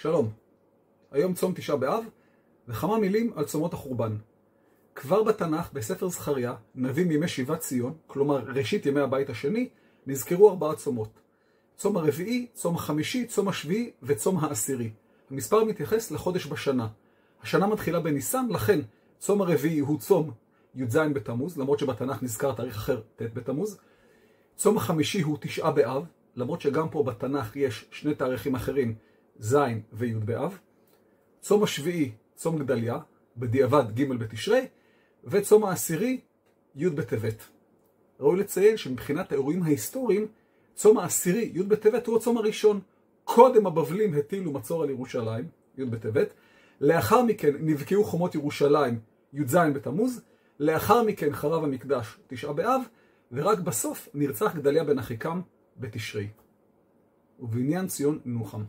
שלום, היום צום תשעה באב וכמה מילים על צומות החורבן. כבר בתנ"ך בספר זכריה, נביא מימי שיבת ציון, כלומר ראשית ימי הבית השני, נזכרו 4 צומות. צום הרביעי, צום החמישי, צום השביעי וצום העשירי. המספר מתייחס לחודש בשנה. השנה מתחילה בניסן, לכן צום הרביעי הוא צום י"ז בתמוז, למרות שבתנ"ך נזכר תאריך אחר, ט' בתמוז. צום החמישי הוא תשעה באב, למרות שגם פה בתנ"ך יש 2 תאריכים אחרים, ז' וי' באב. צום השביעי, צום גדליה, בדיעבד ג' בתשרי, וצום העשירי, י' בטבת. ראוי לציין שמבחינת האירועים ההיסטוריים, צום העשירי, י' בטבת, הוא הצום הראשון. קודם הבבלים הטילו מצור על ירושלים, י' בטבת, לאחר מכן נבקעו חומות ירושלים, י"ז בתמוז, לאחר מכן חרב המקדש, תשעה באב, ורק בסוף נרצח גדליה בן אחיקם בתשרי. ובעניין ציון נוחם.